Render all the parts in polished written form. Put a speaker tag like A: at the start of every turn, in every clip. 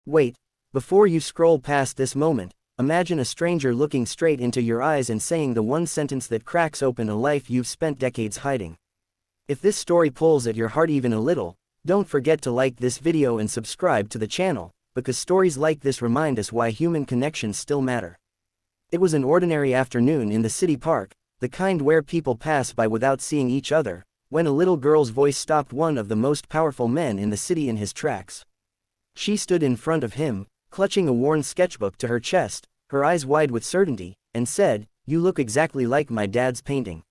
A: Wait, before you scroll past this moment, imagine a stranger looking straight into your eyes and saying the one sentence that cracks open a life you've spent decades hiding. If this story pulls at your heart even a little, don't forget to like this video and subscribe to the channel, because stories like this remind us why human connections still matter. It was an ordinary afternoon in the city park, the kind where people pass by without seeing each other, when a little girl's voice stopped one of the most powerful men in the city in his tracks. She stood in front of him, clutching a worn sketchbook to her chest, her eyes wide with certainty, and said, "You look exactly like my dad's painting."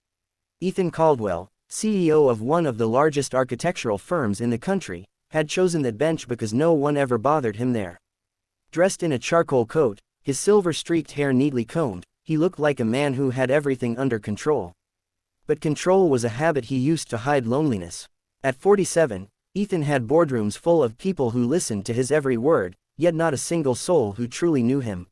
A: Ethan Caldwell, CEO of one of the largest architectural firms in the country, had chosen that bench because no one ever bothered him there. Dressed in a charcoal coat, his silver-streaked hair neatly combed, he looked like a man who had everything under control. But control was a habit he used to hide loneliness. At 47, Ethan had boardrooms full of people who listened to his every word, yet not a single soul who truly knew him.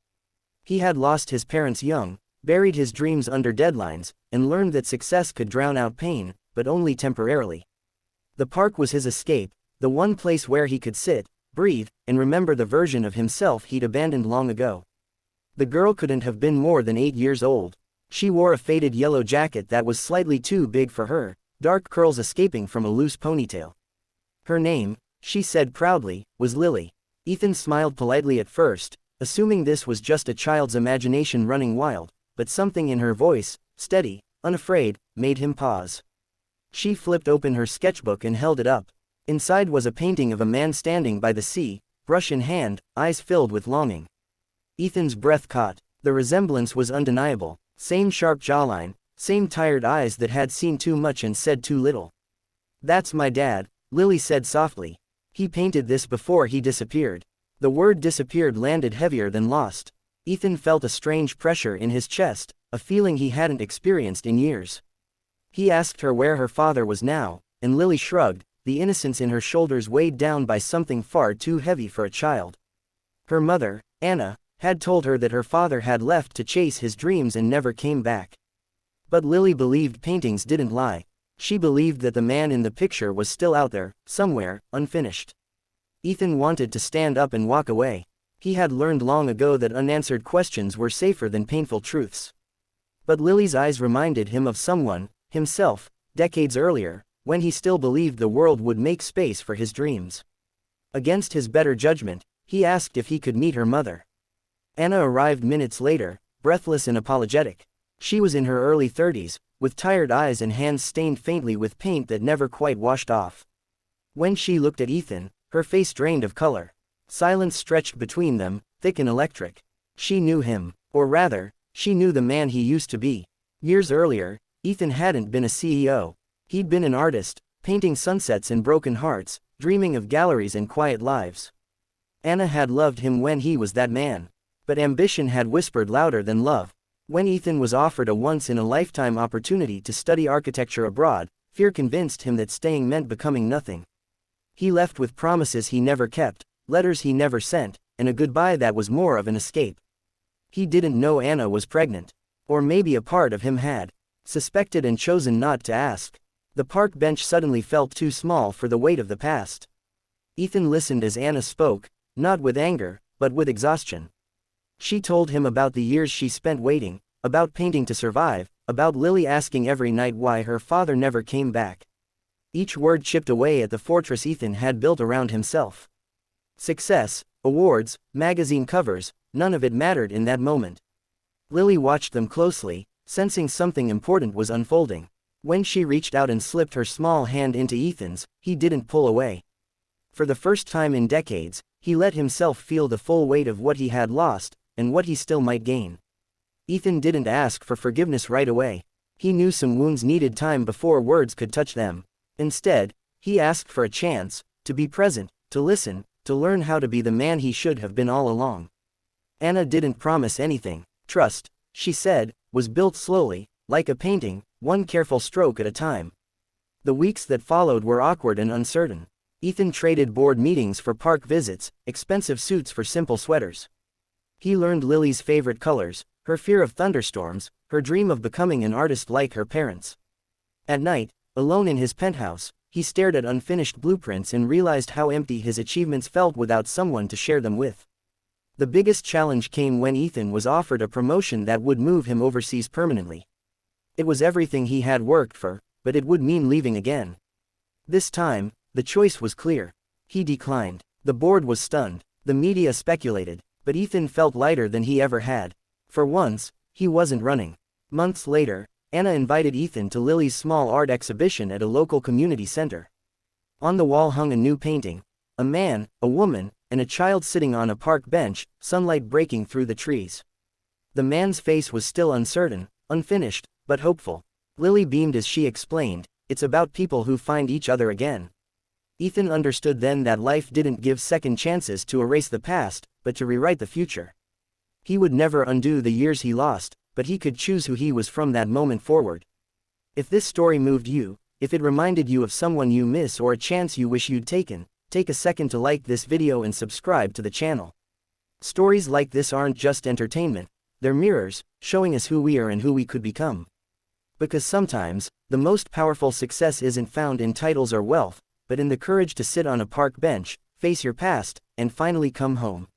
A: He had lost his parents young, buried his dreams under deadlines, and learned that success could drown out pain, but only temporarily. The park was his escape, the one place where he could sit, breathe, and remember the version of himself he'd abandoned long ago. The girl couldn't have been more than 8 years old. She wore a faded yellow jacket that was slightly too big for her, dark curls escaping from a loose ponytail. Her name, she said proudly, was Lily. Ethan smiled politely at first, assuming this was just a child's imagination running wild, but something in her voice, steady, unafraid, made him pause. She flipped open her sketchbook and held it up. Inside was a painting of a man standing by the sea, brush in hand, eyes filled with longing. Ethan's breath caught. The resemblance was undeniable. Same sharp jawline, same tired eyes that had seen too much and said too little. "That's my dad," Lily said softly. "He painted this before he disappeared." The word disappeared landed heavier than lost. Ethan felt a strange pressure in his chest, a feeling he hadn't experienced in years. He asked her where her father was now, and Lily shrugged, the innocence in her shoulders weighed down by something far too heavy for a child. Her mother, Anna, had told her that her father had left to chase his dreams and never came back. But Lily believed paintings didn't lie. She believed that the man in the picture was still out there, somewhere, unfinished. Ethan wanted to stand up and walk away. He had learned long ago that unanswered questions were safer than painful truths. But Lily's eyes reminded him of someone, himself, decades earlier, when he still believed the world would make space for his dreams. Against his better judgment, he asked if he could meet her mother. Anna arrived minutes later, breathless and apologetic. She was in her early 30s, with tired eyes and hands stained faintly with paint that never quite washed off. When she looked at Ethan, her face drained of color. Silence stretched between them, thick and electric. She knew him, or rather, she knew the man he used to be. Years earlier, Ethan hadn't been a CEO. He'd been an artist, painting sunsets and broken hearts, dreaming of galleries and quiet lives. Anna had loved him when he was that man. But ambition had whispered louder than love. When Ethan was offered a once-in-a-lifetime opportunity to study architecture abroad, fear convinced him that staying meant becoming nothing. He left with promises he never kept, letters he never sent, and a goodbye that was more of an escape. He didn't know Anna was pregnant. Or maybe a part of him had. Suspected and chosen not to ask. The park bench suddenly felt too small for the weight of the past. Ethan listened as Anna spoke, not with anger, but with exhaustion. She told him about the years she spent waiting, about painting to survive, about Lily asking every night why her father never came back. Each word chipped away at the fortress Ethan had built around himself. Success, awards, magazine covers, none of it mattered in that moment. Lily watched them closely, sensing something important was unfolding. When she reached out and slipped her small hand into Ethan's, he didn't pull away. For the first time in decades, he let himself feel the full weight of what he had lost, and what he still might gain. Ethan didn't ask for forgiveness right away. He knew some wounds needed time before words could touch them. Instead, he asked for a chance, to be present, to listen, to learn how to be the man he should have been all along. Anna didn't promise anything. Trust, she said, was built slowly, like a painting, one careful stroke at a time. The weeks that followed were awkward and uncertain. Ethan traded board meetings for park visits, expensive suits for simple sweaters. He learned Lily's favorite colors, her fear of thunderstorms, her dream of becoming an artist like her parents. At night, alone in his penthouse, He stared at unfinished blueprints and realized how empty his achievements felt without someone to share them with. The biggest challenge came when Ethan was offered a promotion that would move him overseas permanently. It was everything he had worked for, but it would mean leaving again. This time, the choice was clear. He declined. The board was stunned. The media speculated, but Ethan felt lighter than he ever had. For once, he wasn't running. Months later, Anna invited Ethan to Lily's small art exhibition at a local community center. On the wall hung a new painting. A man, a woman, and a child sitting on a park bench, sunlight breaking through the trees. The man's face was still uncertain, unfinished, but hopeful. Lily beamed as she explained, "It's about people who find each other again." Ethan understood then that life didn't give second chances to erase the past, but to rewrite the future. He would never undo the years he lost, but he could choose who he was from that moment forward. If this story moved you, if it reminded you of someone you miss or a chance you wish you'd taken, take a second to like this video and subscribe to the channel. Stories like this aren't just entertainment, they're mirrors, showing us who we are and who we could become. Because sometimes, the most powerful success isn't found in titles or wealth, but in the courage to sit on a park bench, face your past, and finally come home.